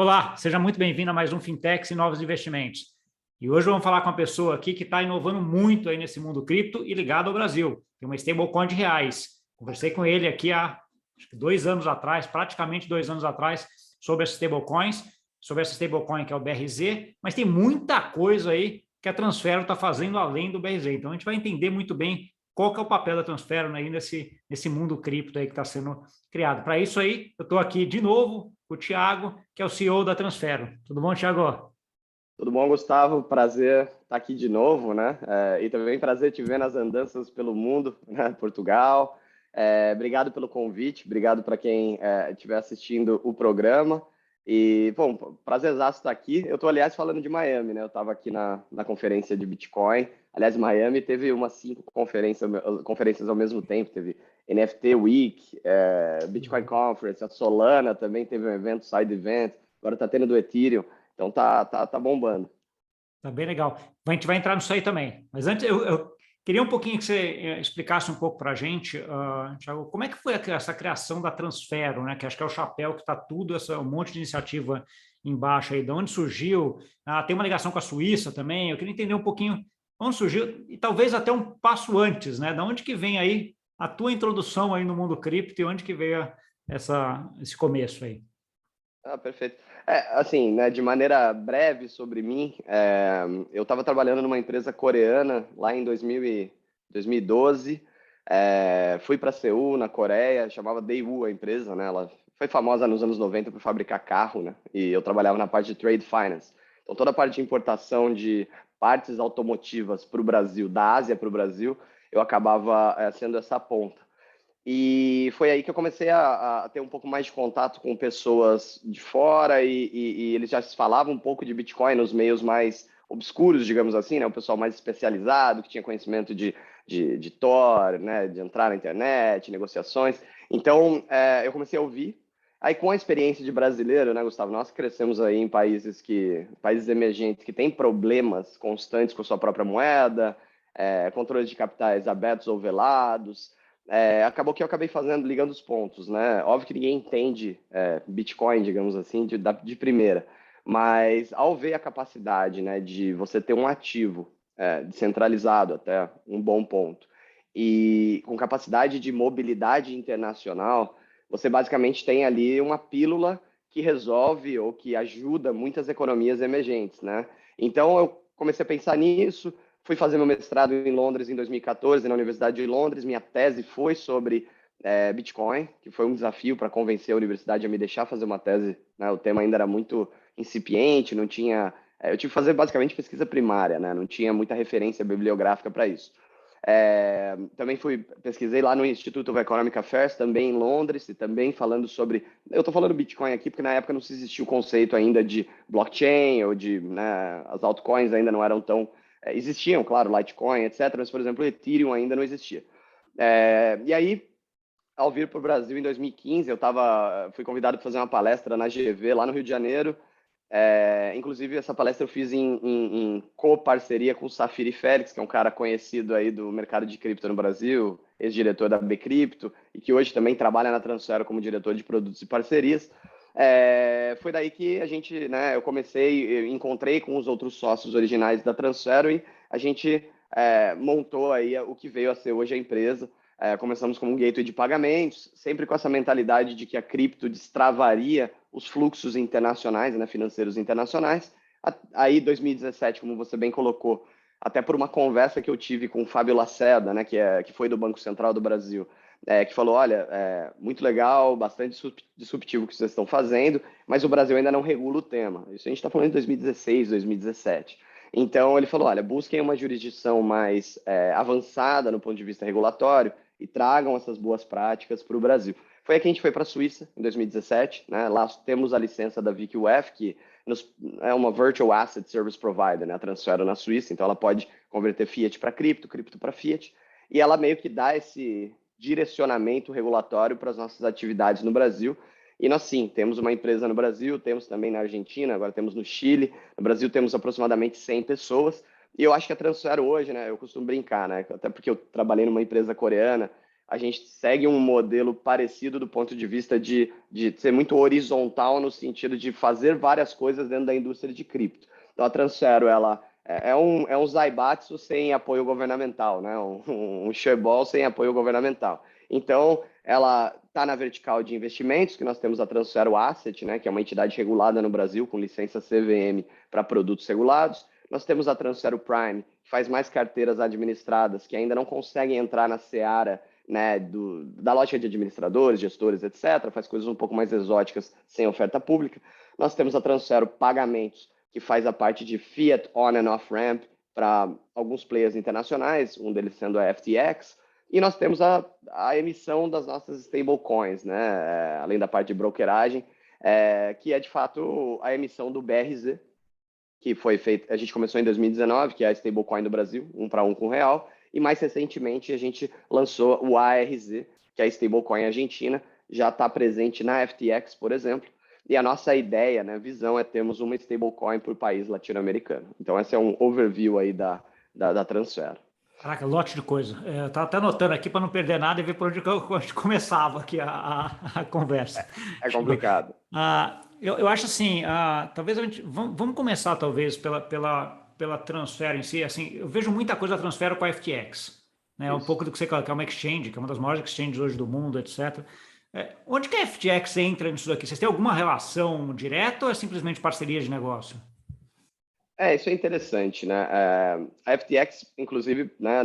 Olá, seja muito bem-vindo a mais um Fintechs e Novos Investimentos. E hoje vamos falar com uma pessoa aqui que está inovando muito aí nesse mundo cripto e ligado ao Brasil. Tem uma stablecoin de reais. Conversei com ele aqui há acho que 2 anos atrás, praticamente 2 anos atrás, sobre essas stablecoins, sobre essa stablecoin que é o BRZ, mas tem muita coisa aí que a Transfero está fazendo além do BRZ. Então a gente vai entender muito bem qual que é o papel da Transfero aí nesse mundo cripto aí que está sendo criado. Para isso aí, eu estou aqui de novo com o Thiago, que é o CEO da Transfero. Tudo bom, Thiago? Tudo bom, Gustavo? Prazer estar aqui de novo, né? E também prazer te ver nas andanças pelo mundo, né? Portugal. Obrigado pelo convite, obrigado para quem estiver assistindo o programa. E, bom, prazerzaço estar aqui. Eu estou, aliás, falando de Miami, né? Eu estava aqui na conferência de Bitcoin. Aliás, Miami teve umas 5 conferências ao mesmo tempo. Teve NFT Week, Bitcoin Conference, a Solana também teve um evento, Side Event. Agora está tendo do Ethereum. Então tá bombando. Tá bem legal. A gente vai entrar nisso aí também. Mas antes, eu queria um pouquinho que você explicasse um pouco para a gente, Thiago, como é que foi essa criação da Transfero, né? Que acho que é o chapéu que está tudo, um monte de iniciativa embaixo aí. De onde surgiu? Tem uma ligação com a Suíça também. Eu queria entender um pouquinho onde surgiu e talvez até um passo antes, né? Da onde que vem aí a tua introdução aí no mundo cripto e onde que veio esse começo aí? Perfeito. Assim, né, de maneira breve sobre mim, eu estava trabalhando numa empresa coreana lá em 2012. Fui para Seul, na Coreia, chamava Daewoo a empresa, né? Ela foi famosa nos anos 90 por fabricar carro, né? E eu trabalhava na parte de trade finance. Então, toda a parte de importação de partes automotivas para o Brasil, da Ásia para o Brasil, eu acabava sendo essa ponta. E foi aí que eu comecei a ter um pouco mais de contato com pessoas de fora e eles já se falavam um pouco de Bitcoin nos meios mais obscuros, digamos assim, né? O pessoal mais especializado, que tinha conhecimento de Tor, né? De entrar na internet, negociações. Então, eu comecei a ouvir. Aí, com a experiência de brasileiro, né, Gustavo? Nós crescemos aí em países emergentes que têm problemas constantes com sua própria moeda, controle de capitais abertos ou velados. Acabou que eu acabei ligando os pontos, né? Óbvio que ninguém entende Bitcoin, digamos assim, de primeira, mas ao ver a capacidade, né, de você ter um ativo descentralizado até um bom ponto e com capacidade de mobilidade internacional, você basicamente tem ali uma pílula que resolve ou que ajuda muitas economias emergentes, né? Então eu comecei a pensar nisso. Fui fazer meu mestrado em Londres em 2014, na Universidade de Londres. Minha tese foi sobre Bitcoin, que foi um desafio para convencer a universidade a me deixar fazer uma tese, né? O tema ainda era muito incipiente, não tinha... eu tive que fazer basicamente pesquisa primária, né? Não tinha muita referência bibliográfica para isso. Também pesquisei lá no Institute of Economic Affairs, também em Londres, e também falando sobre... Eu estou falando Bitcoin aqui porque na época não se existia o conceito ainda de blockchain ou de... né, as altcoins ainda não eram tão... existiam, claro, Litecoin, etc., mas, por exemplo, o Ethereum ainda não existia. E aí, ao vir para o Brasil em 2015, fui convidado para fazer uma palestra na GV, lá no Rio de Janeiro. Inclusive, essa palestra eu fiz em co-parceria com o Safiri Félix, que é um cara conhecido aí do mercado de cripto no Brasil, ex-diretor da Bcrypto, e que hoje também trabalha na Transfero como diretor de produtos e parcerias. Foi daí que né, eu encontrei com os outros sócios originais da Transfero e a gente montou aí o que veio a ser hoje a empresa. Começamos como um gateway de pagamentos, sempre com essa mentalidade de que a cripto destravaria os fluxos internacionais, né, financeiros internacionais. Aí, 2017, como você bem colocou, até por uma conversa que eu tive com o Fábio Lacerda, né, que foi do Banco Central do Brasil, que falou, olha, muito legal, bastante disruptivo o que vocês estão fazendo, mas o Brasil ainda não regula o tema. Isso a gente está falando de 2016, 2017. Então, ele falou, olha, busquem uma jurisdição mais avançada no ponto de vista regulatório e tragam essas boas práticas para o Brasil. Foi aí que a gente foi para a Suíça, em 2017. Né? Lá temos a licença da VQF, que é uma Virtual Asset Service Provider, né? A Transfero na Suíça, então ela pode converter fiat para cripto, cripto para fiat, e ela meio que dá esse direcionamento regulatório para as nossas atividades no Brasil. E nós, sim, temos uma empresa no Brasil, temos também na Argentina, agora temos no Chile. No Brasil temos aproximadamente 100 pessoas. E eu acho que a Transfero hoje, né, eu costumo brincar, né, até porque eu trabalhei numa empresa coreana, a gente segue um modelo parecido do ponto de vista de ser muito horizontal no sentido de fazer várias coisas dentro da indústria de cripto. Então, a Transfero, ela é um Zaibatsu sem apoio governamental, né? Um Shareball sem apoio governamental. Então, ela está na vertical de investimentos, que nós temos a Transfero Asset, né? Que é uma entidade regulada no Brasil, com licença CVM para produtos regulados. Nós temos a Transfero Prime, que faz mais carteiras administradas, que ainda não conseguem entrar na seara, né, da lógica de administradores, gestores, etc., faz coisas um pouco mais exóticas sem oferta pública. Nós temos a Transfero Pagamentos, que faz a parte de Fiat On and Off Ramp para alguns players internacionais, um deles sendo a FTX, e nós temos a emissão das nossas stablecoins, né, além da parte de brokeragem, que é de fato a emissão do BRZ, que foi feita, a gente começou em 2019, que é a stablecoin do Brasil, 1 para 1 com o real, e mais recentemente a gente lançou o ARZ, que é a stablecoin argentina, já está presente na FTX, por exemplo, e a nossa ideia, né, visão é termos uma stablecoin por país latino-americano. Então esse é um overview aí da Transfero. Caraca, lote de coisa. Eu estava até anotando aqui para não perder nada e ver por onde eu começava aqui a conversa. É complicado. Eu acho assim, talvez vamos começar talvez pela Transfero em si. Assim, eu vejo muita coisa da Transfero com a FTX, né? Um pouco do que você fala, que é uma exchange, que é uma das maiores exchanges hoje do mundo, etc. Onde que a FTX entra nisso daqui? Vocês têm alguma relação direta ou é simplesmente parceria de negócio? Isso é interessante, né? A FTX, inclusive, né,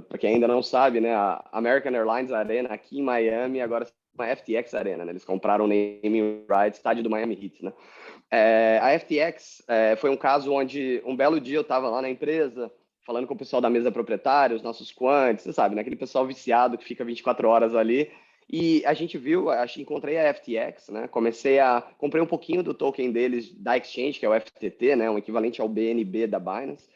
para quem ainda não sabe, né, a American Airlines Arena aqui em Miami agora uma FTX Arena, né? Eles compraram o naming rights, estádio do Miami Heat, né? A FTX foi um caso onde um belo dia eu estava lá na empresa falando com o pessoal da mesa proprietária, os nossos quants, você sabe, né? Aquele pessoal viciado que fica 24 horas ali. E a gente viu, encontrei a FTX, né? Comprei um pouquinho do token deles da exchange, que é o FTT, né? Um equivalente ao BNB da Binance,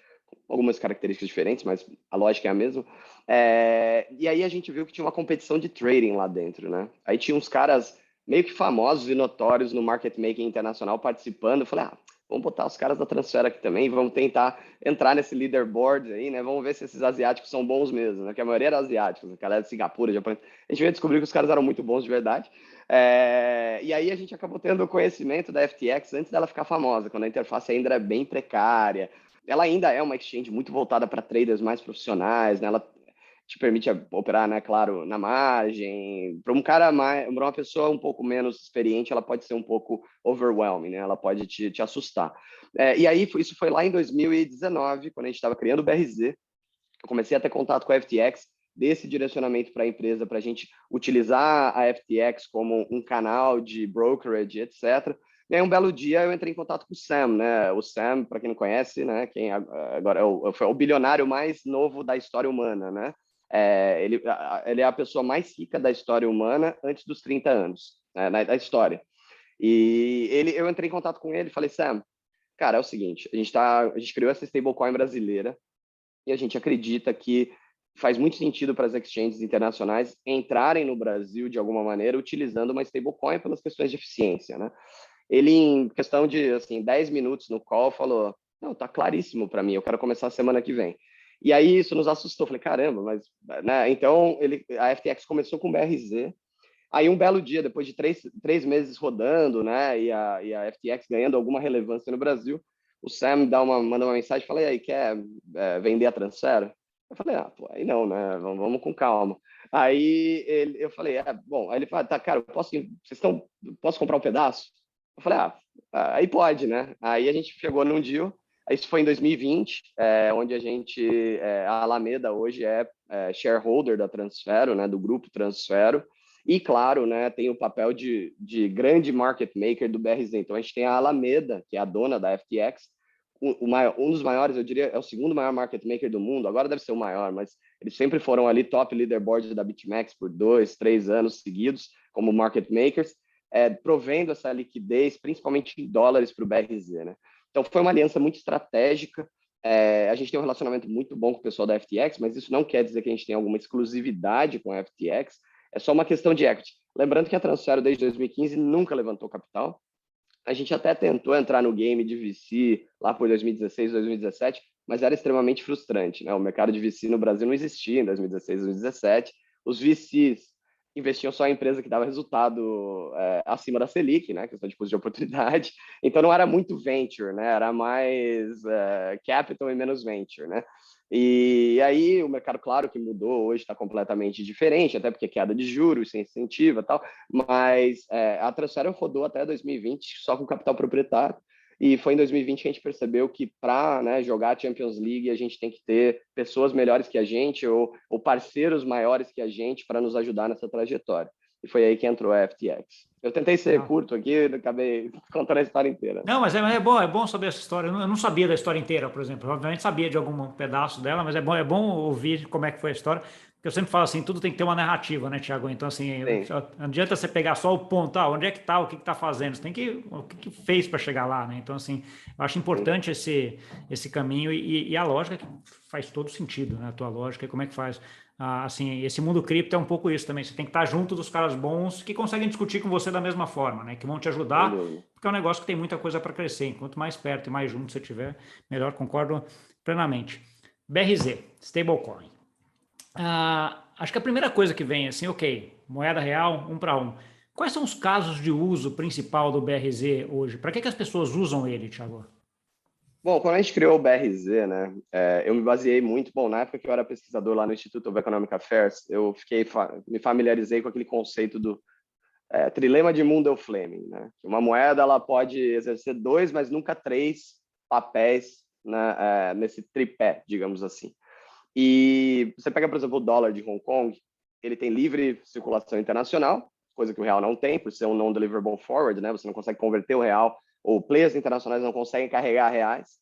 com algumas características diferentes, mas a lógica é a mesma. E aí a gente viu que tinha uma competição de trading lá dentro, né? Aí tinha uns caras meio que famosos e notórios no market making internacional participando. Eu falei, vamos botar os caras da Transfero aqui também, vamos tentar entrar nesse leaderboard aí, né? Vamos ver se esses asiáticos são bons mesmo, né? Que a maioria era asiáticos, a galera de Singapura, Japão. A gente veio descobrir que os caras eram muito bons de verdade. E aí a gente acabou tendo conhecimento da FTX antes dela ficar famosa, quando a interface ainda era bem precária. Ela ainda é uma exchange muito voltada para traders mais profissionais, né? Ela te permite operar, né, claro, na margem. Para uma pessoa um pouco menos experiente, ela pode ser um pouco overwhelming, né? Ela pode te assustar. E aí, isso foi lá em 2019, quando a gente estava criando o BRZ. Eu comecei a ter contato com a FTX, desse direcionamento para a empresa, para a gente utilizar a FTX como um canal de brokerage, etc. E aí, um belo dia, eu entrei em contato com o Sam, né? O Sam, para quem não conhece, né? Quem agora foi o bilionário mais novo da história humana, né? Ele é a pessoa mais rica da história humana antes dos 30 anos, né, da história. E eu entrei em contato com ele e falei, Sam, cara, é o seguinte, a gente criou essa stablecoin brasileira e a gente acredita que faz muito sentido para as exchanges internacionais entrarem no Brasil de alguma maneira utilizando uma stablecoin pelas questões de eficiência, né? Ele, em questão de, assim, 10 minutos no call, falou, não, tá claríssimo para mim, eu quero começar a semana que vem. E aí isso nos assustou, falei, caramba, mas... Né? Então, a FTX começou com o BRZ, aí um belo dia, depois de três meses rodando, né, e a FTX ganhando alguma relevância no Brasil, o Sam manda uma mensagem e fala, e aí, quer vender a Transfero? Eu falei, pô, aí não, né, vamos com calma. Aí eu falei, bom, aí ele fala, tá, cara, posso comprar um pedaço? Eu falei, aí pode, né? Aí a gente chegou num deal, isso foi em 2020, onde a Alameda hoje é shareholder da Transfero, né, do grupo Transfero, e claro, né, tem o papel de grande market maker do BRZ. Então a gente tem a Alameda, que é a dona da FTX, um dos maiores, eu diria, é o segundo maior market maker do mundo, agora deve ser o maior, mas eles sempre foram ali top leaderboard da BitMEX por 2, 3 anos seguidos como market makers, provendo essa liquidez, principalmente em dólares para o BRZ, né? Então foi uma aliança muito estratégica. A gente tem um relacionamento muito bom com o pessoal da FTX, mas isso não quer dizer que a gente tem alguma exclusividade com a FTX, é só uma questão de equity. Lembrando que a Transfero desde 2015 nunca levantou capital. A gente até tentou entrar no game de VC lá por 2016, 2017, mas era extremamente frustrante, né? O mercado de VC no Brasil não existia em 2016, 2017. os VCs investiam só em empresa que dava resultado acima da Selic, né, questão de custo de oportunidade. Então não era muito venture, né, era mais capital e menos venture, né. E aí o mercado, claro que mudou, hoje está completamente diferente, até porque queda de juros, sem incentivo e tal, mas a Transfera rodou até 2020 só com capital proprietário, e foi em 2020 que a gente percebeu que para, né, jogar a Champions League a gente tem que ter pessoas melhores que a gente ou parceiros maiores que a gente para nos ajudar nessa trajetória. E foi aí que entrou a FTX. Eu tentei ser curto aqui, acabei contando a história inteira. Não, mas é bom saber essa história. Eu não sabia da história inteira, por exemplo. Eu, obviamente sabia de algum pedaço dela, mas é bom ouvir como é que foi a história. Porque eu sempre falo assim, tudo tem que ter uma narrativa, né, Thiago? Então, assim, Sim. não adianta você pegar só o ponto, onde é que tá, o que está fazendo. Você tem que, o que fez para chegar lá, né? Então, assim, eu acho importante esse caminho e a lógica que faz todo sentido, né? A tua lógica e como é que faz. Assim, esse mundo cripto é um pouco isso também. Você tem que estar junto dos caras bons que conseguem discutir com você da mesma forma, né? Que vão te Sem ajudar, dúvida. porque é um negócio que tem muita coisa para crescer. Enquanto mais perto e mais junto você tiver, melhor. Concordo plenamente. BRZ, stablecoin. Acho que a primeira coisa que vem é assim, ok, moeda real, 1 para 1. Quais são os casos de uso principal do BRZ hoje? Para que as pessoas usam ele, Thiago? Bom, quando a gente criou o BRZ, né, eu me baseei muito, bom, na época que eu era pesquisador lá no Institute of Economic Affairs, eu me familiarizei com aquele conceito do trilema de Mundell-Fleming, né, que uma moeda ela pode exercer dois, mas nunca três papéis, né, nesse tripé, digamos assim. E você pega, por exemplo, o dólar de Hong Kong, ele tem livre circulação internacional, coisa que o real não tem, por ser um non-deliverable forward, né, você não consegue converter o real, ou players internacionais não conseguem carregar reais,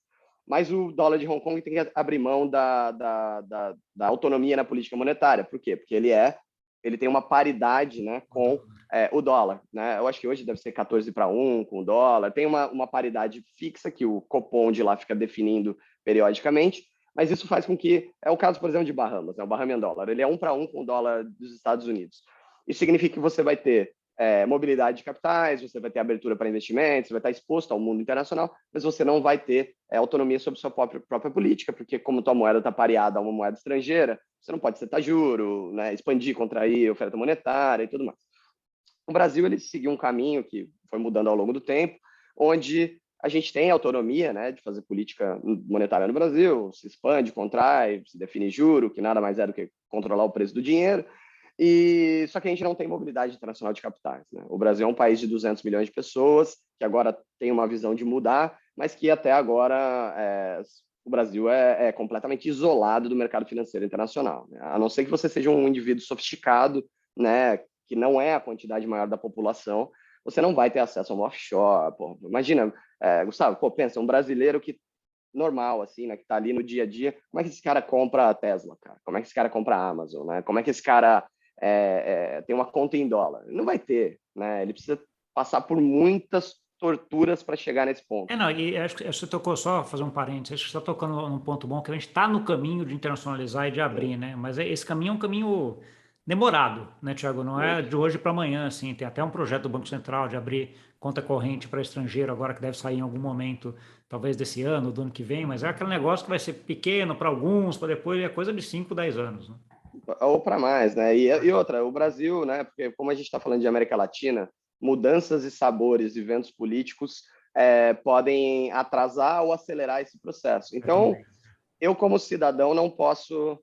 mas o dólar de Hong Kong tem que abrir mão da autonomia na política monetária. Por quê? Porque ele tem uma paridade, né, com o dólar. Né? Eu acho que hoje deve ser 14 para 1 com o dólar. Tem uma paridade fixa que o Copom de lá fica definindo periodicamente, mas isso faz com que, é o caso, por exemplo, de Bahamas, né? O Bahamian Dollar, ele é 1 para 1 com o dólar dos Estados Unidos. Isso significa que você vai ter mobilidade de capitais, você vai ter abertura para investimentos, você vai estar exposto ao mundo internacional, mas você não vai ter autonomia sobre sua própria política, porque como tua moeda está pareada a uma moeda estrangeira, você não pode setar juro, né, expandir, contrair oferta monetária e tudo mais. O Brasil ele seguiu um caminho que foi mudando ao longo do tempo, onde a gente tem autonomia, né, de fazer política monetária no Brasil, se expande, contrai, se define juro, que nada mais é do que controlar o preço do dinheiro, e só que a gente não tem mobilidade internacional de capitais. Né? O Brasil é um país de 200 milhões de pessoas, que agora tem uma visão de mudar, mas que até agora o Brasil é completamente isolado do mercado financeiro internacional. Né? A não ser que você seja um indivíduo sofisticado, né, que não é a quantidade maior da população, você não vai ter acesso a um offshore. Pô. Imagina, Gustavo, pô, pensa, um brasileiro que normal, assim, né, que está ali no dia a dia, como é que esse cara compra a Tesla, cara? Como é que esse cara compra a Amazon, né? Como é que esse cara tem uma conta em dólar? Não vai ter, né? Ele precisa passar por muitas torturas para chegar nesse ponto. Não, e acho que você tocou, só fazer um parênteses, acho que você está tocando num ponto bom, que a gente está no caminho de internacionalizar e de abrir, né? Mas esse caminho é um caminho demorado, né, Thiago? Não é Muito. de hoje para amanhã, assim. Tem até um projeto do Banco Central de abrir conta corrente para estrangeiro, agora que deve sair em algum momento, talvez desse ano, do ano que vem, mas é aquele negócio que vai ser pequeno para alguns, para depois é coisa de 5, 10 anos, né? Ou para mais, né? E outra, o Brasil, né? Porque como a gente está falando de América Latina, mudanças e sabores e ventos políticos podem atrasar ou acelerar esse processo. Então, eu como cidadão não posso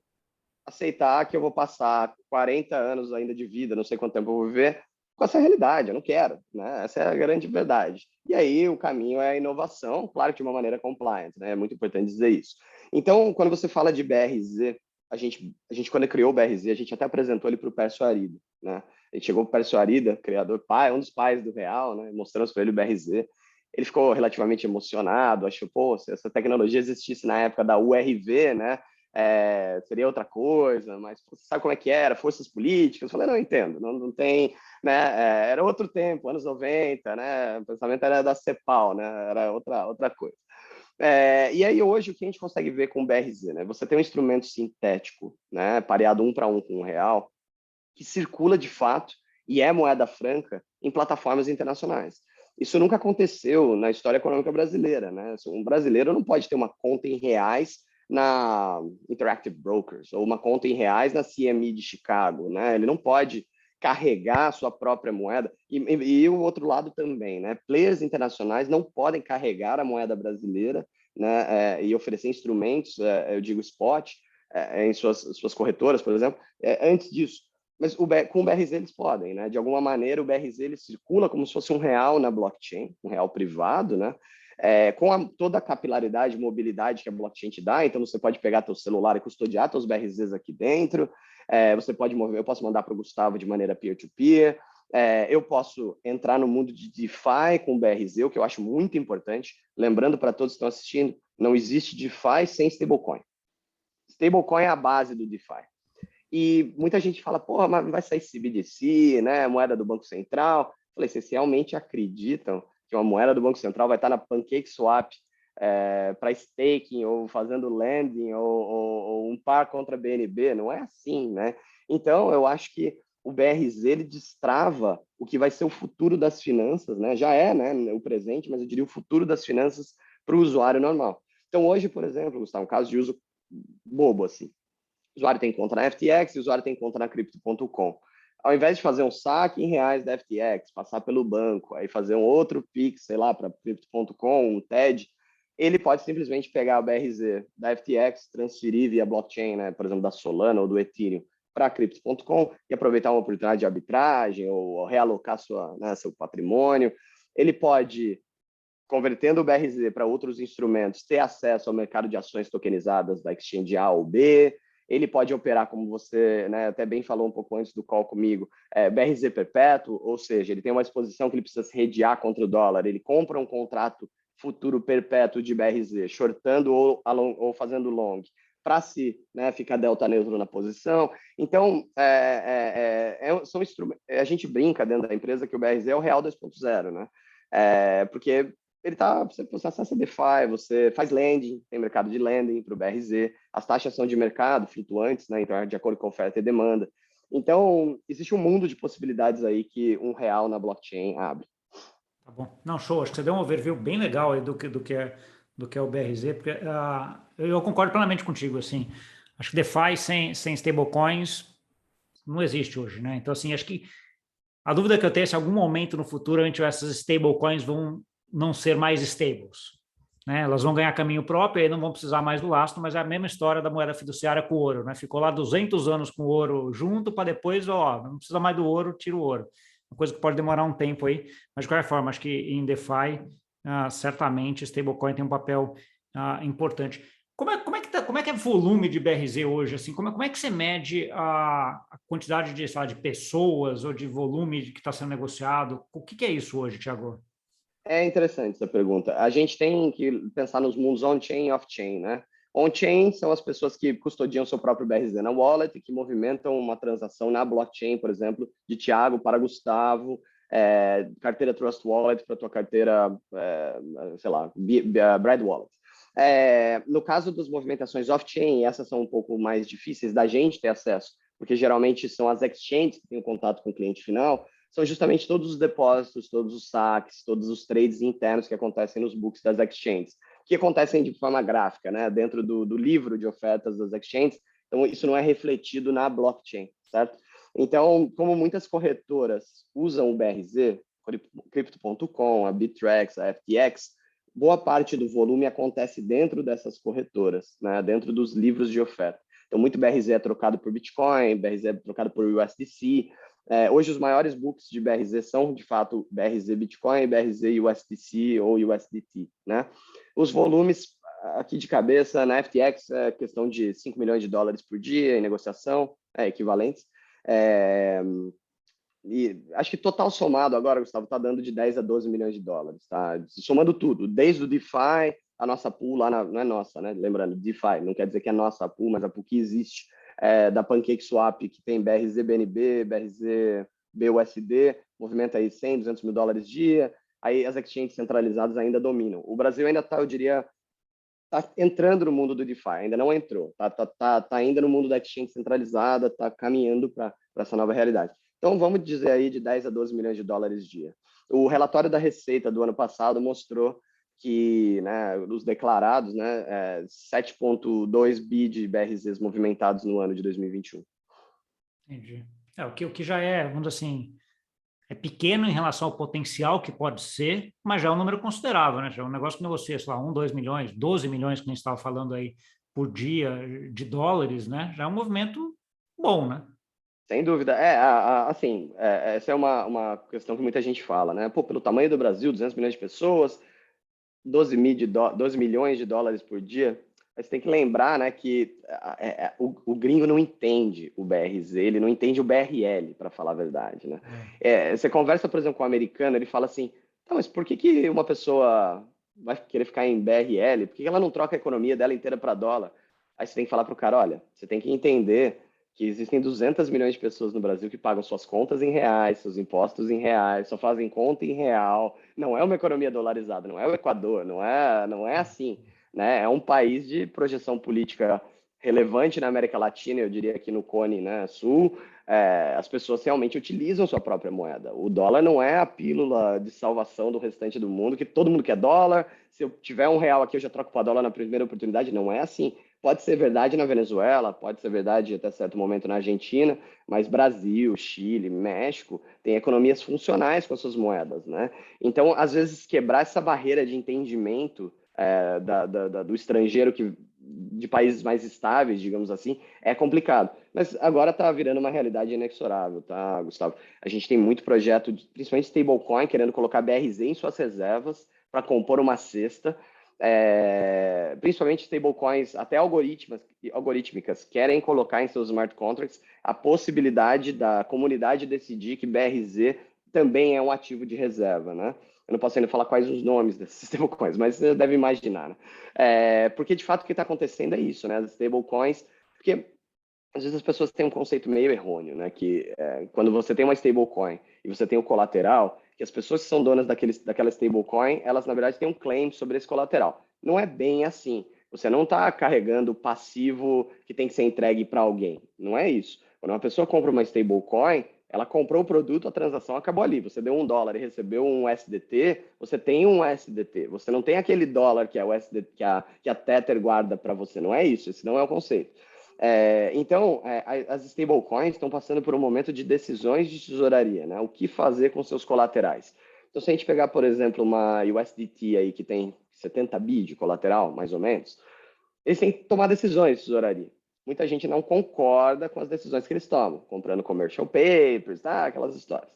aceitar que eu vou passar 40 anos ainda de vida, não sei quanto tempo eu vou viver, com essa realidade, eu não quero, né? Essa é a grande verdade. E aí o caminho é a inovação, claro que de uma maneira compliant, né? É muito importante dizer isso. Então, quando você fala de BRZ, a gente quando criou o BRZ, a gente até apresentou ele para o Pércio Arida, né? A gente chegou para o Pércio Arida, criador, um dos pais do Real, né? Mostramos para ele o BRZ. Ele ficou relativamente emocionado, achou, pô, se essa tecnologia existisse na época da URV, né? Seria outra coisa, mas você sabe como é que era, forças políticas. Eu falei, não entendo, não tem, né? Era outro tempo, anos 90, né? O pensamento era da CEPAL, né? Era outra coisa. E aí hoje o que a gente consegue ver com o BRZ, né? Você tem um instrumento sintético, né? Pareado 1 para 1 com o real, que circula de fato e é moeda franca em plataformas internacionais. Isso nunca aconteceu na história econômica brasileira, né? Um brasileiro não pode ter uma conta em reais na Interactive Brokers, ou uma conta em reais na CME de Chicago, né? Ele não pode carregar a sua própria moeda, e o outro lado também, né? Players internacionais não podem carregar a moeda brasileira, né? E oferecer instrumentos, eu digo spot, em suas corretoras, por exemplo, antes disso. Mas com o BRZ eles podem, né? De alguma maneira o BRZ ele circula como se fosse um real na blockchain, um real privado, né? Com toda a capilaridade e mobilidade que a blockchain te dá, então você pode pegar teu celular e custodiar teus BRZs aqui dentro, você pode mover, eu posso mandar para o Gustavo de maneira peer-to-peer, eu posso entrar no mundo de DeFi com o BRZ, o que eu acho muito importante, lembrando para todos que estão assistindo, não existe DeFi sem stablecoin. Stablecoin é a base do DeFi. E muita gente fala, porra, mas vai sair CBDC, né? Moeda do Banco Central. Eu falei, vocês realmente acreditam que uma moeda do Banco Central vai estar na PancakeSwap para staking, ou fazendo lending, ou um par contra BNB? Não é assim, né? Então, eu acho que o BRZ ele destrava o que vai ser o futuro das finanças, né? Já é, né, o presente, mas eu diria o futuro das finanças para o usuário normal. Então, hoje, por exemplo, Gustavo, um caso de uso bobo, assim. O usuário tem conta na FTX e o usuário tem conta na Crypto.com. Ao invés de fazer um saque em reais da FTX, passar pelo banco, aí fazer um outro Pix, sei lá, para Crypto.com, um TED, ele pode simplesmente pegar o BRZ da FTX, transferir via blockchain, né, por exemplo, da Solana ou do Ethereum, para Crypto.com e aproveitar uma oportunidade de arbitragem ou realocar seu patrimônio. Ele pode, convertendo o BRZ para outros instrumentos, ter acesso ao mercado de ações tokenizadas da Exchange A ou B. Ele pode operar, como você, né, até bem falou um pouco antes do call comigo, BRZ perpétuo, ou seja, ele tem uma exposição que ele precisa se redear contra o dólar, ele compra um contrato futuro perpétuo de BRZ, shortando ou fazendo long, para se, né, ficar delta neutro na posição. Então, são instrumentos. A gente brinca dentro da empresa que o BRZ é o real 2.0, né? Porque você acessa DeFi, você faz lending, tem mercado de lending para o BRZ, as taxas são de mercado, flutuantes, né? Então, de acordo com oferta e demanda. Então, existe um mundo de possibilidades aí que um real na blockchain abre. Tá bom. Não, show. Acho que você deu um overview bem legal aí do que é o BRZ, porque eu concordo plenamente contigo, assim. Acho que DeFi sem stablecoins não existe hoje, né? Então, assim, acho que a dúvida que eu tenho é se em algum momento no futuro essas stablecoins vão não ser mais stables, né? Elas vão ganhar caminho próprio e aí não vão precisar mais do lastro, mas é a mesma história da moeda fiduciária com o ouro, né? Ficou lá 200 anos com o ouro junto para depois, ó, não precisa mais do ouro, tira o ouro. Uma coisa que pode demorar um tempo aí, mas de qualquer forma, acho que em DeFi, certamente, stablecoin tem um papel importante. Como é que é o volume de BRZ hoje? Assim, como é que você mede a quantidade de, sei lá, de pessoas ou de volume que está sendo negociado? O que é isso hoje, Thiago? É interessante essa pergunta. A gente tem que pensar nos mundos on-chain e off-chain, né? On-chain são as pessoas que custodiam seu próprio BRZ na wallet, que movimentam uma transação na blockchain, por exemplo, de Thiago para Gustavo, carteira Trust Wallet para tua carteira, sei lá, Brad Wallet. No caso das movimentações off-chain, essas são um pouco mais difíceis da gente ter acesso, porque geralmente são as exchanges que têm contato com o cliente final, são justamente todos os depósitos, todos os saques, todos os trades internos que acontecem nos books das exchanges, que acontecem de forma gráfica, né, dentro do livro de ofertas das exchanges. Então, isso não é refletido na blockchain, certo? Então, como muitas corretoras usam o BRZ, Crypto.com, a Bittrex, a FTX, boa parte do volume acontece dentro dessas corretoras, né, dentro dos livros de oferta. Então, muito BRZ é trocado por Bitcoin, BRZ é trocado por USDC. Hoje, os maiores books de BRZ são, de fato, BRZ Bitcoin, BRZ USDC ou USDT, né? Os volumes, aqui de cabeça, na FTX, é questão de 5 milhões de dólares por dia em negociação, equivalentes. E acho que total somado agora, Gustavo, está dando de 10 a 12 milhões de dólares, tá? Somando tudo, desde o DeFi, a nossa pool lá, não é nossa, né? Lembrando, DeFi, não quer dizer que é a nossa pool, mas a pool que existe, da PancakeSwap, que tem BRZ BNB, BRZ BUSD, movimenta aí 100, 200 mil dólares dia, aí as exchanges centralizadas ainda dominam. O Brasil ainda está, eu diria, está entrando no mundo do DeFi, ainda não entrou, tá ainda no mundo da exchange centralizada, está caminhando para essa nova realidade. Então, vamos dizer aí de 10 a 12 milhões de dólares dia. O relatório da Receita do ano passado mostrou que, né, os declarados, né, 7,2 bi de BRZs movimentados no ano de 2021. Entendi. O que já é, vamos dizer assim, é pequeno em relação ao potencial que pode ser, mas já é um número considerável, né? Já é um negócio que negocia, sei lá, 1, 2 milhões, 12 milhões, que a gente estava falando aí, por dia de dólares, né? Já é um movimento bom, né? Sem dúvida. Assim, essa é uma questão que muita gente fala, né? Pô, pelo tamanho do Brasil, 200 milhões de pessoas, 12 milhões de dólares por dia. Mas tem que lembrar, né, que o gringo não entende o BRZ, ele não entende o BRL, para falar a verdade, né? Você conversa, por exemplo, com um americano, ele fala assim, tá, mas por que uma pessoa vai querer ficar em BRL? Por que ela não troca a economia dela inteira para dólar? Aí você tem que falar para o cara, olha, você tem que entender que existem 200 milhões de pessoas no Brasil que pagam suas contas em reais, seus impostos em reais, só fazem conta em real. Não é uma economia dolarizada, não é o Equador, não é assim, né? É um país de projeção política relevante na América Latina, eu diria aqui no Cone, né, Sul. As pessoas realmente utilizam sua própria moeda. O dólar não é a pílula de salvação do restante do mundo, que todo mundo quer dólar. Se eu tiver R$ 1 aqui, eu já troco para dólar na primeira oportunidade. Não é assim. Pode ser verdade na Venezuela, pode ser verdade até certo momento na Argentina, mas Brasil, Chile, México têm economias funcionais com suas moedas, né? Então, às vezes, quebrar essa barreira de entendimento do estrangeiro de países mais estáveis, digamos assim, é complicado. Mas agora está virando uma realidade inexorável, tá, Gustavo? A gente tem muito projeto, principalmente stablecoin, querendo colocar BRZ em suas reservas para compor uma cesta. Principalmente stablecoins, até algorítmicas, querem colocar em seus smart contracts a possibilidade da comunidade decidir que BRZ também é um ativo de reserva, né? Eu não posso ainda falar quais os nomes desses stablecoins, mas você deve imaginar, né? Porque, de fato, o que está acontecendo é isso, né? As stablecoins, porque às vezes as pessoas têm um conceito meio errôneo, né? Que quando você tem uma stablecoin e você tem o colateral, que as pessoas que são donas daquela stablecoin, elas, na verdade, têm um claim sobre esse colateral. Não é bem assim. Você não está carregando o passivo que tem que ser entregue para alguém. Não é isso. Quando uma pessoa compra uma stablecoin, ela comprou o produto, a transação acabou ali. Você deu $1 e recebeu um SDT, você tem um SDT. Você não tem aquele dólar que é o SDT, que a Tether guarda para você. Não é isso. Esse não é o conceito. Então, as stablecoins estão passando por um momento de decisões de tesouraria, né? O que fazer com seus colaterais? Então, se a gente pegar, por exemplo, uma USDT aí que tem 70 bi de colateral, mais ou menos, eles têm que tomar decisões de tesouraria. Muita gente não concorda com as decisões que eles tomam, comprando commercial papers, tá? Aquelas histórias.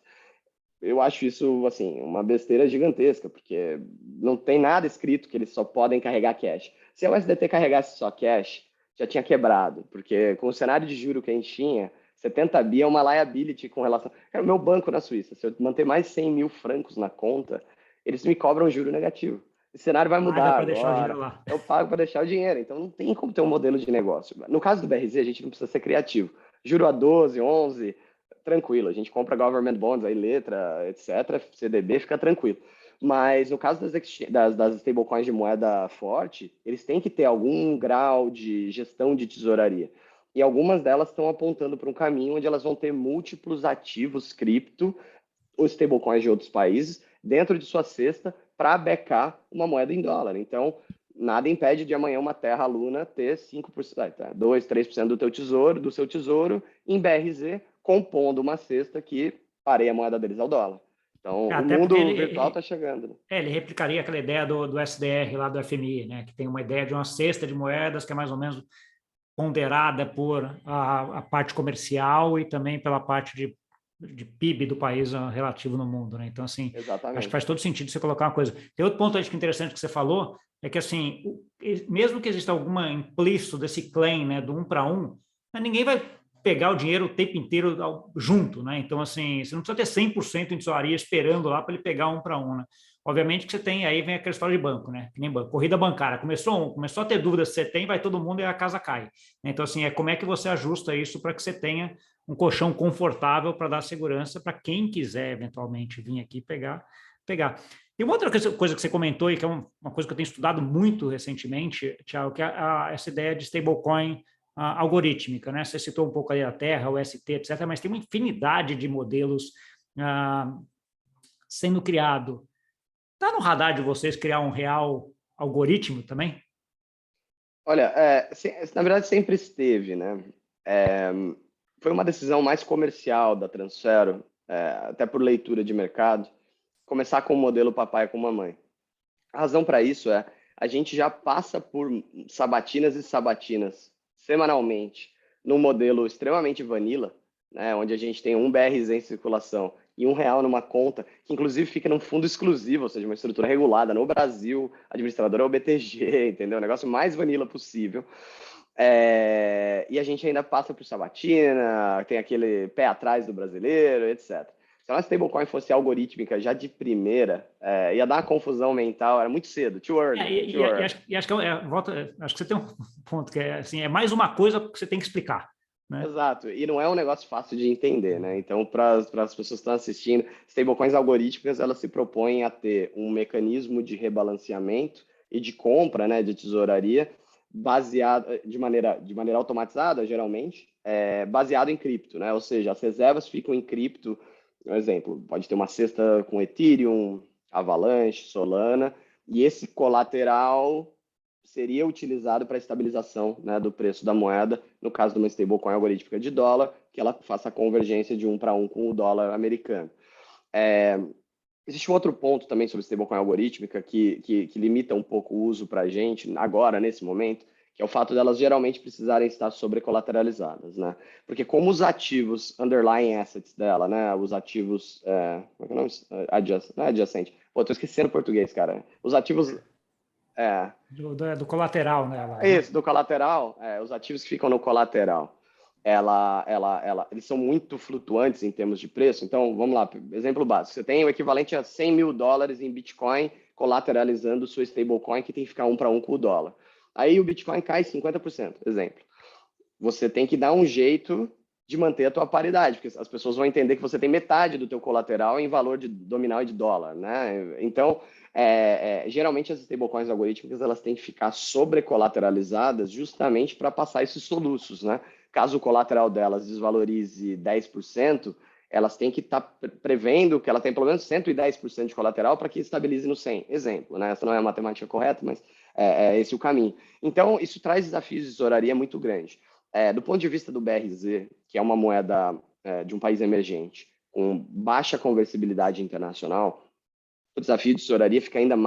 Eu acho isso, assim, uma besteira gigantesca, porque não tem nada escrito que eles só podem carregar cash. Se a USDT carregasse só cash, já tinha quebrado, porque com o cenário de juro que a gente tinha, 70 bi é uma liability com relação... Cara, o meu banco na Suíça, se eu manter mais 100 mil francos na conta, eles me cobram juro negativo. Esse cenário vai Paga mudar para deixar o dinheiro agora. lá. Eu pago para deixar o dinheiro, então não tem como ter um modelo de negócio. No caso do BRZ, a gente não precisa ser criativo. Juro a 12, 11, tranquilo. A gente compra government bonds, aí letra, etc., CDB, fica tranquilo. Mas no caso das stablecoins de moeda forte, eles têm que ter algum grau de gestão de tesouraria. E algumas delas estão apontando para um caminho onde elas vão ter múltiplos ativos cripto, ou stablecoins de outros países, dentro de sua cesta para becar uma moeda em dólar. Então, nada impede de amanhã uma Terra Luna ter 5%, 2, 3% do seu tesouro em BRZ, compondo uma cesta que pareia a moeda deles ao dólar. Então, o Até porque mundo virtual está chegando. Né? ele replicaria aquela ideia do SDR lá do FMI, né? Que tem uma ideia de uma cesta de moedas que é mais ou menos ponderada por a parte comercial e também pela parte de PIB do país relativo no mundo, né? Então, assim, acho que Exatamente. faz todo sentido você colocar uma coisa. Tem outro ponto acho que interessante que você falou, é que, assim, mesmo que exista alguma implícito desse claim, né, do 1 para 1, ninguém vai pegar o dinheiro o tempo inteiro junto, né? Então, assim, você não precisa ter 100% em tesouraria esperando lá para ele pegar 1 para 1, né? Obviamente que você tem, aí vem aquela história de banco, né? Que nem banco, corrida bancária. Começou a ter dúvida se você tem, vai todo mundo e a casa cai. Então, assim, como é que você ajusta isso para que você tenha um colchão confortável para dar segurança para quem quiser eventualmente vir aqui pegar. E uma outra coisa que você comentou, e que é uma coisa que eu tenho estudado muito recentemente, Thiago, que é essa ideia de stablecoin algorítmica, né? Você citou um pouco aí a Terra, o ST, etc., mas tem uma infinidade de modelos sendo criado. Está no radar de vocês criar um real algoritmo também? Olha, na verdade sempre esteve, né? É, foi uma decisão mais comercial da Transfero, até por leitura de mercado, começar com o modelo papai com mamãe. A razão para isso é a gente já passa por sabatinas e sabatinas semanalmente num modelo extremamente vanilla, né, onde a gente tem um BRZ em circulação e R$ 1 numa conta, que inclusive fica num fundo exclusivo, ou seja, uma estrutura regulada no Brasil, administradora é o BTG, entendeu? O negócio mais vanilla possível. E a gente ainda passa por sabatina, tem aquele pé atrás do brasileiro, etc. Se a nossa stablecoin fosse algorítmica já de primeira, ia dar uma confusão mental, era muito cedo, too early. Acho que acho que você tem um ponto que é assim, é mais uma coisa que você tem que explicar, né? Exato, e não é um negócio fácil de entender, né? Então, para as pessoas que estão assistindo, stablecoins algorítmicas, elas se propõem a ter um mecanismo de rebalanceamento e de compra, né, de tesouraria, baseado de maneira automatizada, geralmente, baseado em cripto, né? Ou seja, as reservas ficam em cripto. Um exemplo, pode ter uma cesta com Ethereum, Avalanche, Solana, e esse colateral seria utilizado para a estabilização, né, do preço da moeda, no caso de uma stablecoin algorítmica de dólar, que ela faça a convergência de 1 para 1 com o dólar americano. Existe um outro ponto também sobre stablecoin algorítmica que limita um pouco o uso para a gente, agora, nesse momento, que é o fato delas geralmente precisarem estar sobrecolateralizadas, né? Porque como os ativos, underlying assets dela, né? Os ativos, como é que é o nome? Não é adjacente. Pô, tô esquecendo o português, cara. Os ativos... Do colateral, né? Isso, do colateral, os ativos que ficam no colateral, eles são muito flutuantes em termos de preço. Então, vamos lá, exemplo básico. Você tem o equivalente a $100 mil em Bitcoin colateralizando sua stablecoin, que tem que ficar 1 para 1 com o dólar. Aí o Bitcoin cai 50%, exemplo. Você tem que dar um jeito de manter a tua paridade, porque as pessoas vão entender que você tem metade do teu colateral em valor de nominal e de dólar, né? Então, geralmente as stablecoins algorítmicas elas têm que ficar sobrecolateralizadas justamente para passar esses soluços, né? Caso o colateral delas desvalorize 10%, elas têm que estar prevendo que ela tem pelo menos 110% de colateral para que estabilize no 100. Exemplo, né? Essa não é a matemática correta, mas é esse o caminho. Então, isso traz desafios de tesouraria muito grandes. Do ponto de vista do BRZ, que é uma moeda de um país emergente, com baixa conversibilidade internacional, o desafio de tesouraria fica ainda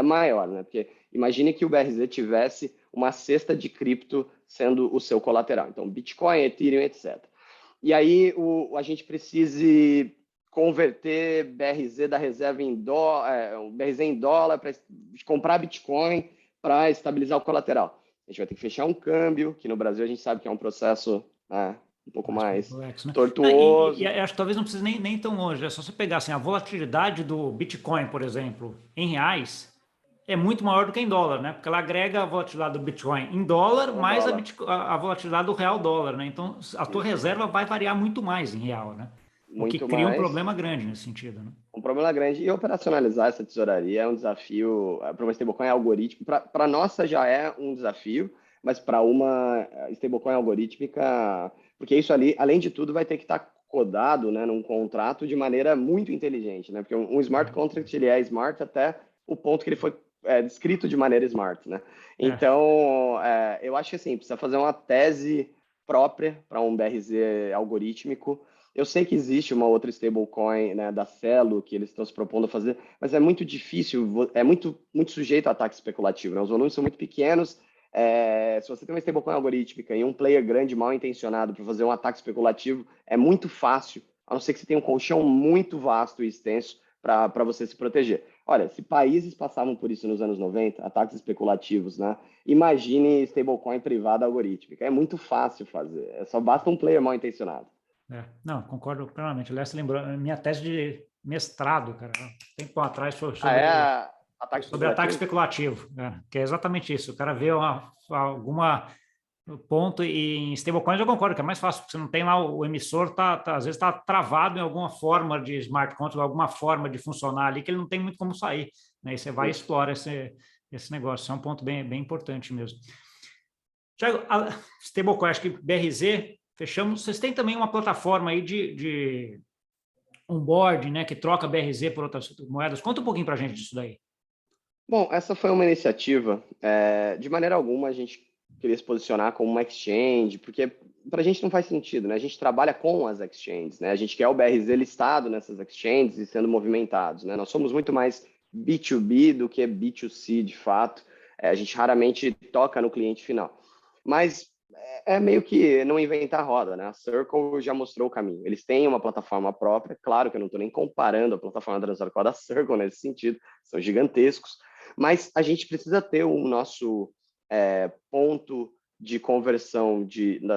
maior, né? Porque imagine que o BRZ tivesse uma cesta de cripto sendo o seu colateral. Então, Bitcoin, Ethereum, etc. E aí a gente precise converter BRZ da reserva em dólar, BRZ em dólar para comprar Bitcoin para estabilizar o colateral. A gente vai ter que fechar um câmbio, que no Brasil a gente sabe que é um processo, né, um pouco mais complexo, né? tortuoso. Acho que talvez não precise nem tão longe. É só você pegar assim, a volatilidade do Bitcoin, por exemplo, em reais, é muito maior do que em dólar, né? Porque ela agrega a volatilidade do Bitcoin em dólar mais a volatilidade do real dólar, né? Então, a tua reserva vai variar muito mais em real, né? O que Muito cria um mais. problema grande nesse sentido, né? Um problema grande. E operacionalizar essa tesouraria é um desafio. Para uma stablecoin algorítmica, para a nossa já é um desafio, mas para uma stablecoin algorítmica, porque isso ali, além de tudo, vai ter que estar codado, né, num contrato de maneira muito inteligente, né? Porque um smart contract ele é smart até o ponto que ele foi descrito de maneira smart, né? Então, eu acho que assim, precisa fazer uma tese própria para um BRZ algorítmico. Eu sei que existe uma outra stablecoin, né, da Celo que eles estão se propondo a fazer, mas é muito difícil, é muito sujeito a ataque especulativo, né? Os volumes são muito pequenos. Se você tem uma stablecoin algorítmica e um player grande mal intencionado para fazer um ataque especulativo, é muito fácil, a não ser que você tenha um colchão muito vasto e extenso para você se proteger. Olha, se países passavam por isso nos anos 90, ataques especulativos, né? Imagine stablecoin privada algorítmica. É muito fácil fazer, só basta um player mal intencionado. Não, concordo plenamente. Aliás, lembrou minha tese de mestrado, cara, tempo atrás foi sobre ataque especulativo, né? Que é exatamente isso. O cara vê alguma ponto e em stablecoins eu concordo que é mais fácil, porque você não tem lá o emissor, às vezes está travado em alguma forma de smart contract, alguma forma de funcionar ali que ele não tem muito como sair, né? E você vai e explora esse negócio. Isso é um ponto bem importante mesmo. Thiago, stablecoin, acho que BRZ, fechamos. Vocês têm também uma plataforma aí de onboarding, né, que troca BRZ por outras moedas. Conta um pouquinho para a gente disso daí. Bom, essa foi uma iniciativa. De maneira alguma, a gente queria se posicionar como uma exchange, porque para a gente não faz sentido, né? A gente trabalha com as exchanges, né? A gente quer o BRZ listado nessas exchanges e sendo movimentados, né? Nós somos muito mais B2B do que B2C, de fato. A gente raramente toca no cliente final. Mas é meio que não inventar a roda, né? A Circle já mostrou o caminho. Eles têm uma plataforma própria, claro que eu não estou nem comparando a plataforma da Transact com a da Circle nesse sentido, são gigantescos, mas a gente precisa ter o nosso ponto de conversão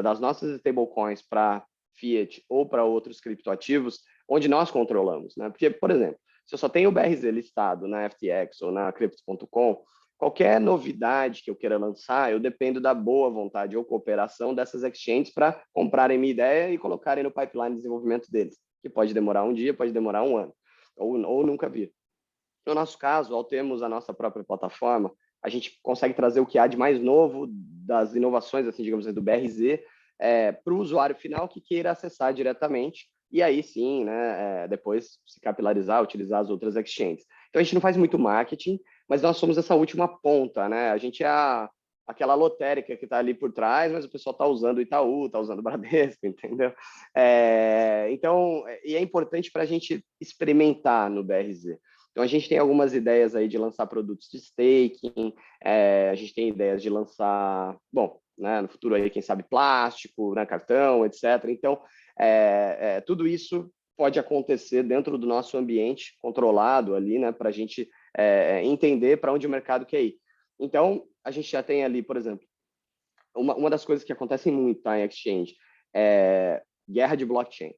das nossas stablecoins para fiat ou para outros criptoativos, onde nós controlamos, né? Porque, por exemplo, se eu só tenho o BRZ listado na FTX ou na Crypto.com, qualquer novidade que eu queira lançar, eu dependo da boa vontade ou cooperação dessas exchanges para comprarem minha ideia e colocarem no pipeline de desenvolvimento deles, que pode demorar um dia, pode demorar um ano, ou nunca vir. No nosso caso, ao termos a nossa própria plataforma, a gente consegue trazer o que há de mais novo das inovações, assim, digamos assim, do BRZ, para o usuário final que queira acessar diretamente, e aí sim, né, depois se capilarizar, utilizar as outras exchanges. Então, a gente não faz muito marketing, mas nós somos essa última ponta, né? A gente é aquela lotérica que está ali por trás, mas o pessoal está usando o Itaú, está usando o Bradesco, entendeu? Então, e é importante para a gente experimentar no BRZ. Então, a gente tem algumas ideias aí de lançar produtos de staking, a gente tem ideias de lançar, bom, né, no futuro aí, quem sabe, plástico, né, cartão, etc. Então, tudo isso pode acontecer dentro do nosso ambiente controlado ali, né, para a gente entender para onde o mercado quer ir. Então, a gente já tem ali, por exemplo, uma das coisas que acontecem muito, tá, em exchange é guerra de blockchain.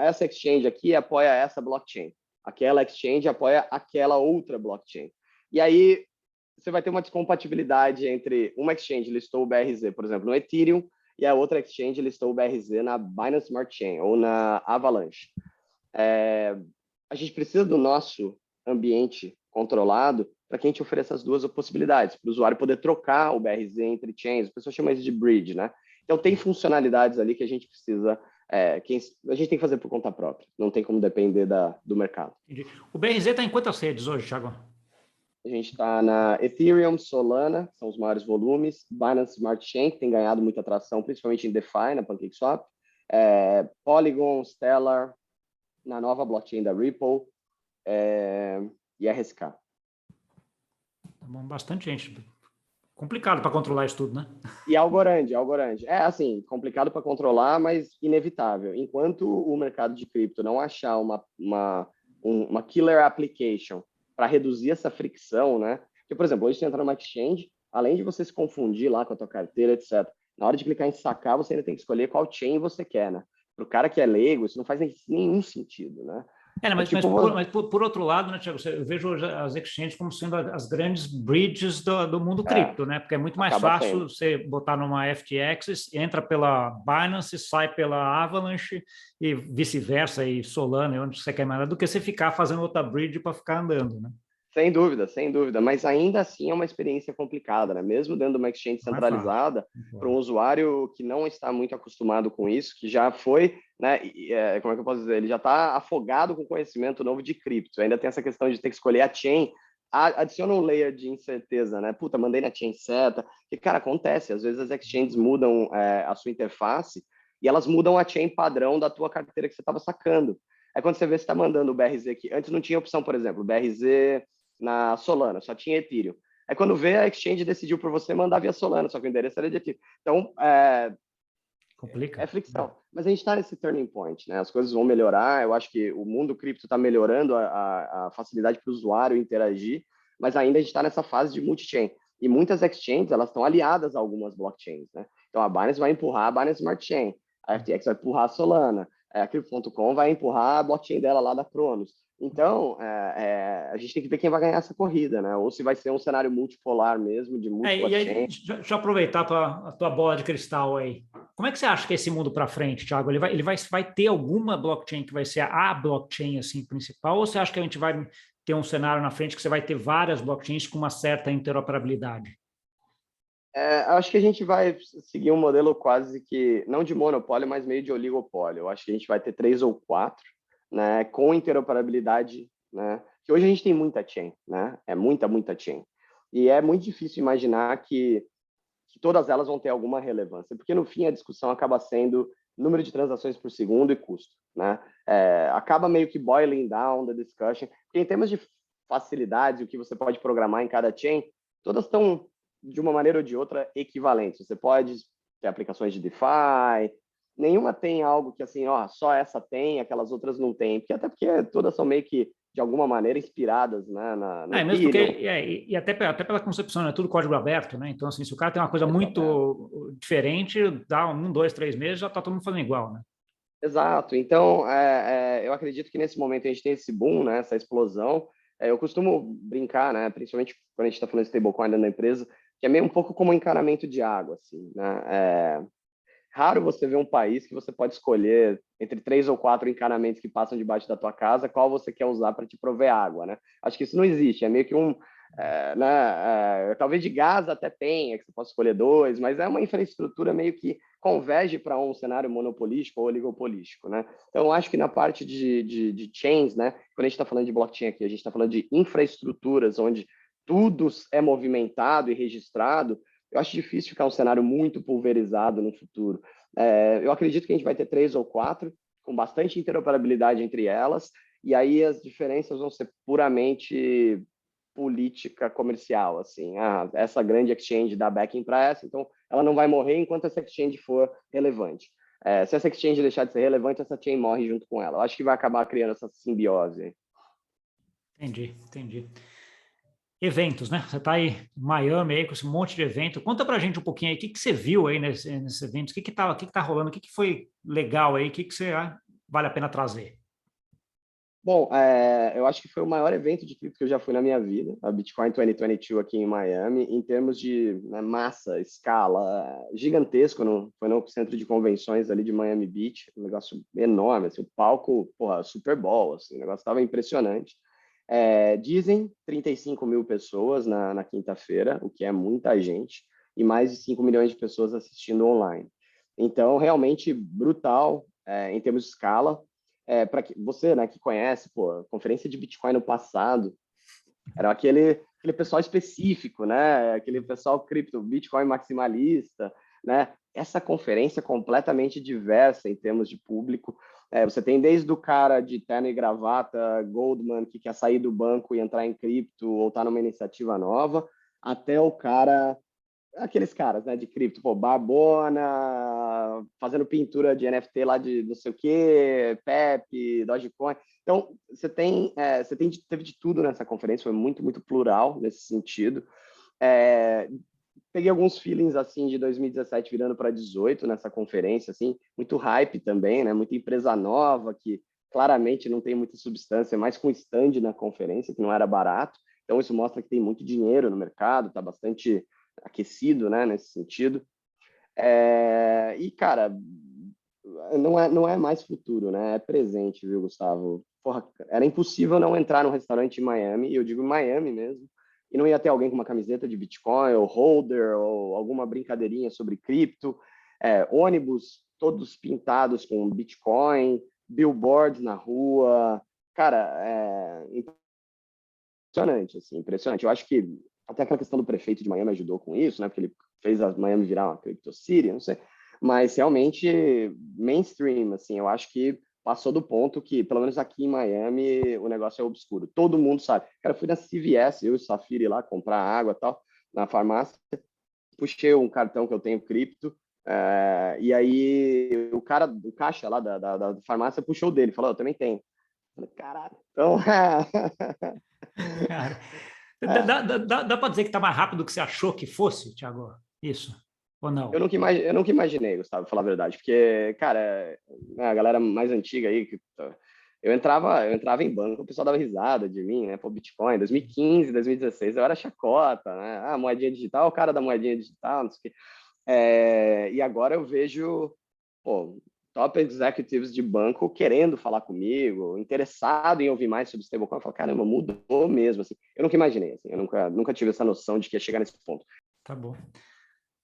Essa exchange aqui apoia essa blockchain. Aquela exchange apoia aquela outra blockchain. E aí você vai ter uma descompatibilidade entre uma exchange listou o BRZ, por exemplo, no Ethereum, e a outra exchange listou o BRZ na Binance Smart Chain ou na Avalanche. A gente precisa do nosso ambiente controlado para que a gente ofereça as duas possibilidades, para o usuário poder trocar o BRZ entre chains, a pessoa chama isso de bridge, né? Então, tem funcionalidades ali que a gente precisa, a gente tem que fazer por conta própria, não tem como depender do mercado. Entendi. O BRZ está em quantas redes hoje, Thiago? A gente está na Ethereum, Solana, que são os maiores volumes, Binance Smart Chain, que tem ganhado muita atração, principalmente em DeFi, na PancakeSwap, Polygon, Stellar, na nova blockchain da Ripple, e RSK. Tá bom, bastante gente. Complicado para controlar isso tudo, né? E Algorand. Assim, complicado para controlar, mas inevitável. Enquanto o mercado de cripto não achar uma killer application para reduzir essa fricção, né? Porque, por exemplo, hoje você entra numa exchange, além de você se confundir lá com a tua carteira, etc., na hora de clicar em sacar, você ainda tem que escolher qual chain você quer, né? Para o cara que é leigo, isso não faz nenhum sentido, né? Mas por outro lado, né, Thiago, eu vejo as exchanges como sendo as grandes bridges do mundo cripto, né? Porque é muito mais fácil você botar numa FTX, entra pela Binance, sai pela Avalanche e vice-versa, e Solana, e onde você quer mandar, do que você ficar fazendo outra bridge para ficar andando, né? Sem dúvida, mas ainda assim é uma experiência complicada, né? Mesmo dentro de uma exchange centralizada, para um usuário que não está muito acostumado com isso, que já foi, né? Como é que eu posso dizer? Ele já está afogado com conhecimento novo de cripto. Ainda tem essa questão de ter que escolher a chain, adiciona um layer de incerteza, né? Puta, mandei na chain certa. E, cara, acontece. Às vezes as exchanges mudam a sua interface e elas mudam a chain padrão da tua carteira que você estava sacando. Aí quando você vê, você está mandando o BRZ aqui. Antes não tinha opção, por exemplo, BRZ na Solana, só tinha Ethereum. Aí quando vê, a exchange decidiu por você mandar via Solana, só que o endereço era de Ethereum. Então, complica. É fricção. Mas a gente está nesse turning point, né? As coisas vão melhorar, eu acho que o mundo cripto está melhorando a facilidade para o usuário interagir, mas ainda a gente está nessa fase de multi-chain. E muitas exchanges, elas estão aliadas a algumas blockchains, né? Então, a Binance vai empurrar a Binance Smart Chain, a FTX vai empurrar a Solana, a Crypto.com vai empurrar a blockchain dela lá da Cronos. Então, a gente tem que ver quem vai ganhar essa corrida, né? Ou se vai ser um cenário multipolar mesmo, de múltiplas chains. Deixa eu aproveitar a tua bola de cristal aí. Como é que você acha que é esse mundo para frente, Thiago? Ele vai ter alguma blockchain que vai ser a blockchain assim, principal? Ou você acha que a gente vai ter um cenário na frente que você vai ter várias blockchains com uma certa interoperabilidade? Acho que a gente vai seguir um modelo quase que, não de monopólio, mas meio de oligopólio. Eu acho que a gente vai ter 3 ou 4, né, com interoperabilidade, né, que hoje a gente tem muita chain, né, é muita chain. E é muito difícil imaginar que todas elas vão ter alguma relevância, porque no fim a discussão acaba sendo número de transações por segundo e custo, né? Acaba meio que boiling down the discussion, porque em termos de facilidade, o que você pode programar em cada chain, todas estão, de uma maneira ou de outra, equivalentes. Você pode ter aplicações de DeFi, nenhuma tem algo que, assim, ó, só essa tem, aquelas outras não tem, porque até porque todas são meio que, de alguma maneira, inspiradas, né, no Mesmo porque, Ethereum. e até pela concepção, é tudo código aberto, né? Então, assim, se o cara tem uma coisa Exato. muito diferente, dá 1, 2, 3 meses, já está todo mundo fazendo igual, né? Exato. Então, eu acredito que nesse momento a gente tem esse boom, né, essa explosão. Eu costumo brincar, né, principalmente quando a gente está falando de stablecoin dentro da empresa, que é meio um pouco como um encanamento de água, assim, né? Raro você ver um país que você pode escolher entre 3 ou 4 encanamentos que passam debaixo da tua casa, qual você quer usar para te prover água, né? Acho que isso não existe, é meio que talvez de gás até tenha, que você possa escolher 2, mas é uma infraestrutura meio que converge para um cenário monopolístico ou oligopolístico, né? Então, eu acho que na parte de chains, né? Quando a gente está falando de blockchain aqui, a gente está falando de infraestruturas onde tudo é movimentado e registrado. Eu acho difícil ficar um cenário muito pulverizado no futuro. Eu acredito que a gente vai ter 3 ou 4, com bastante interoperabilidade entre elas, e aí as diferenças vão ser puramente política comercial, assim, essa grande exchange dá backing para essa, então ela não vai morrer enquanto essa exchange for relevante. Se essa exchange deixar de ser relevante, essa chain morre junto com ela. Eu acho que vai acabar criando essa simbiose. Entendi. Eventos, né? Você está aí em Miami aí com esse monte de evento. Conta pra gente um pouquinho aí, o que você viu aí nesses eventos? O que tá rolando? O que foi legal aí? O que você vale a pena trazer? Bom, eu acho que foi o maior evento de cripto que eu já fui na minha vida, a Bitcoin 2022 aqui em Miami, em termos de, né, massa, escala, gigantesco, foi no centro de convenções ali de Miami Beach, um negócio enorme, assim, o palco, porra, Super Bowl, assim, o negócio estava impressionante. Dizem 35 mil pessoas na quinta-feira, o que é muita gente, e mais de 5 milhões de pessoas assistindo online. Então, realmente brutal, em termos de escala. Para você, né, que conhece, pô, a conferência de Bitcoin no passado, era aquele pessoal específico, né? Aquele pessoal cripto, Bitcoin maximalista, né? Essa conferência é completamente diversa em termos de público. Você tem desde o cara de terno e gravata, Goldman, que quer sair do banco e entrar em cripto ou estar numa iniciativa nova, até o cara, aqueles caras, né, de cripto, pô, Barbona, fazendo pintura de NFT lá de não sei o quê, Pepe, Dogecoin. Então, teve de tudo nessa conferência, foi muito plural nesse sentido. Peguei alguns feelings assim de 2017 virando para 18 nessa conferência, assim, muito hype também, né? Muita empresa nova que claramente não tem muita substância, mais com stand na conferência, que não era barato. Então, isso mostra que tem muito dinheiro no mercado, está bastante aquecido, né, nesse sentido. E, cara, não é mais futuro, né? É presente, viu, Gustavo? Porra, era impossível não entrar num restaurante em Miami, e eu digo Miami mesmo, e não ia ter alguém com uma camiseta de Bitcoin, ou holder, ou alguma brincadeirinha sobre cripto, ônibus todos pintados com Bitcoin, billboards na rua. Cara, impressionante, assim, impressionante. Eu acho que até aquela questão do prefeito de Miami ajudou com isso, né? Porque ele fez a Miami virar uma crypto city, não sei. Mas realmente mainstream, assim, eu acho que passou do ponto que, pelo menos aqui em Miami, o negócio é obscuro. Todo mundo sabe. Cara, eu fui na CVS, eu e o Safiri lá comprar água e tal, na farmácia, puxei um cartão que eu tenho cripto, e aí o caixa lá da farmácia puxou o dele, falou, eu também tenho. Eu falei, caralho. Então, Cara, é, dá para dizer que está mais rápido do que você achou que fosse, Thiago? Isso, ou não? eu nunca imaginei, Gustavo, pra falar a verdade, porque, cara, né, a galera mais antiga aí, eu entrava em banco, o pessoal dava risada de mim, né? Pô, Bitcoin, 2015, 2016, eu era chacota, né? Ah, moedinha digital, o cara da moedinha digital, não sei o quê. E agora eu vejo, pô, top executives de banco querendo falar comigo, interessado em ouvir mais sobre stablecoin. Eu falo, caramba, mudou mesmo, assim. Eu nunca imaginei, assim, eu nunca tive essa noção de que ia chegar nesse ponto. Tá bom.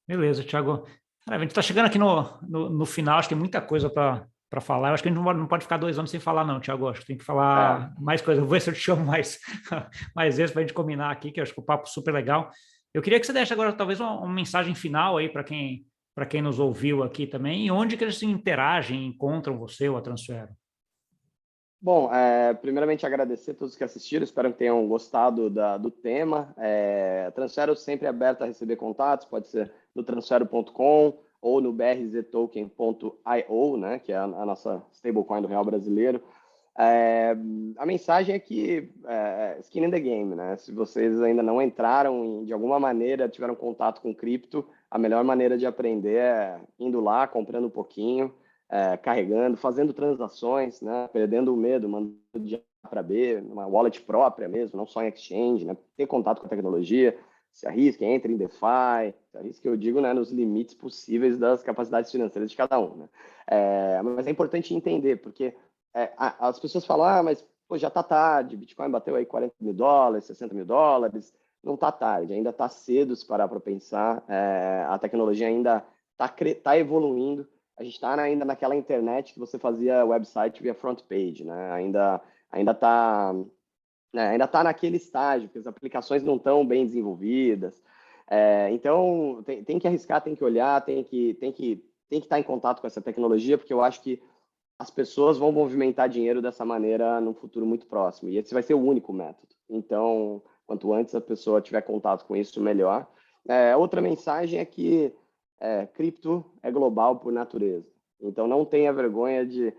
Beleza, Thiago. Cara, a gente está chegando aqui no final, acho que tem muita coisa para para falar. Eu acho que a gente não pode ficar 2 anos sem falar, não, Thiago. Acho que tem que É, falar mais coisas. Eu vou ver se eu te chamo mais, mais vezes para a gente combinar aqui, que eu acho que o papo é super legal. Eu queria que você desse agora talvez uma mensagem final aí para quem nos ouviu aqui também, e onde que eles se interagem, encontram você ou a Transfero. bom, primeiramente agradecer a todos que assistiram, espero que tenham gostado do tema. Transfero sempre aberto a receber contatos, pode ser no transfero.com ou no brztoken.io, né, que é a nossa stablecoin do real brasileiro. É, a mensagem é que skin in the game, né? Se vocês ainda não entraram de alguma maneira, tiveram contato com cripto, a melhor maneira de aprender é indo lá, comprando um pouquinho, carregando, fazendo transações, né? Perdendo o medo, mandando de A para B, uma wallet própria mesmo, não só em exchange, né? Ter contato com a tecnologia, se arrisque, entre em DeFi, se arrisque, eu digo, né, nos limites possíveis das capacidades financeiras de cada um, né? Mas é importante entender, porque as pessoas falam, mas pô, já está tarde, Bitcoin bateu aí $40.000, $60.000, não está tarde, ainda está cedo se parar para pensar, a tecnologia ainda está evoluindo, a gente está ainda naquela internet que você fazia website via front page, né? Ainda está ainda tá naquele estágio, que as aplicações não estão bem desenvolvidas, então tem que arriscar, tem que olhar, tem que estar em contato com essa tecnologia, porque eu acho que as pessoas vão movimentar dinheiro dessa maneira num futuro muito próximo. E esse vai ser o único método. Então, quanto antes a pessoa tiver contato com isso, melhor. Outra mensagem é que cripto é global por natureza. Então, não tenha vergonha de...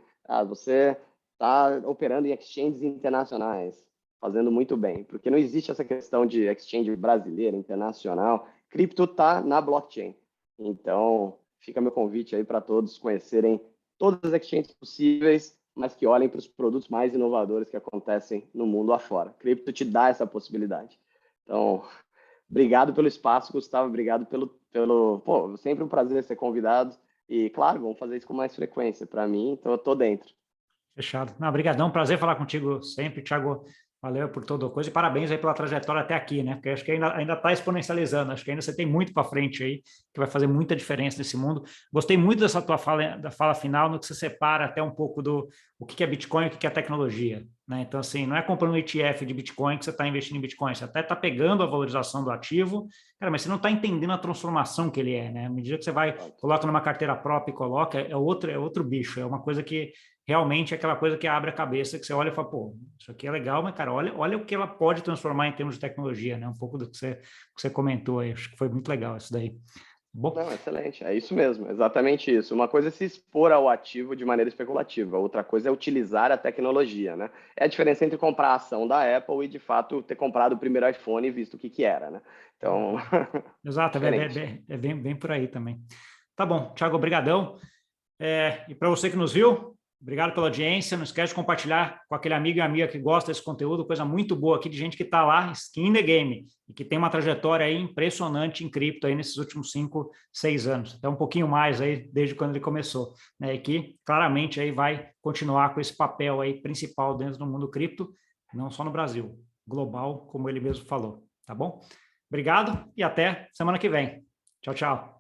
você está operando em exchanges internacionais, fazendo muito bem. Porque não existe essa questão de exchange brasileira, internacional. Cripto está na blockchain. Então, fica meu convite aí para todos conhecerem todas as exchanges possíveis, mas que olhem para os produtos mais inovadores que acontecem no mundo afora. Cripto te dá essa possibilidade. Então, obrigado pelo espaço, Gustavo, obrigado pô, sempre um prazer ser convidado. E, claro, vamos fazer isso com mais frequência. Para mim, então eu estou dentro. Fechado. Não, obrigadão, prazer falar contigo sempre, Thiago. Valeu por toda a coisa e parabéns aí pela trajetória até aqui, né? Porque acho que ainda está exponencializando, acho que ainda você tem muito para frente aí, que vai fazer muita diferença nesse mundo. Gostei muito dessa tua fala, da fala final, no que você separa até um pouco do o que é Bitcoin e o que é tecnologia, né? Então, assim, não é comprando um ETF de Bitcoin que você está investindo em Bitcoin, você até está pegando a valorização do ativo, cara, mas você não está entendendo a transformação que ele é, né? À medida que você vai, coloca numa carteira própria e coloca, é outro bicho, é uma coisa que realmente é aquela coisa que abre a cabeça, que você olha e fala, pô, isso aqui é legal, mas, cara, olha o que ela pode transformar em termos de tecnologia, né? Um pouco do que você comentou aí, acho que foi muito legal isso daí. Bom, Não, excelente. É isso mesmo, exatamente isso. Uma coisa é se expor ao ativo de maneira especulativa, outra coisa é utilizar a tecnologia, né? É a diferença entre comprar a ação da Apple e, de fato, ter comprado o primeiro iPhone e visto o que era, né? Então, exato, diferente. é bem por aí também. Tá bom, Thiago, obrigadão. E para você que nos viu, obrigado pela audiência. Não esquece de compartilhar com aquele amigo e amiga que gosta desse conteúdo, coisa muito boa aqui de gente que está lá, skin in the game, e que tem uma trajetória aí impressionante em cripto aí nesses últimos 5, 6 anos, até um pouquinho mais aí desde quando ele começou, né? E que claramente aí vai continuar com esse papel aí principal dentro do mundo cripto, não só no Brasil, global, como ele mesmo falou, tá bom? Obrigado e até semana que vem. Tchau, tchau.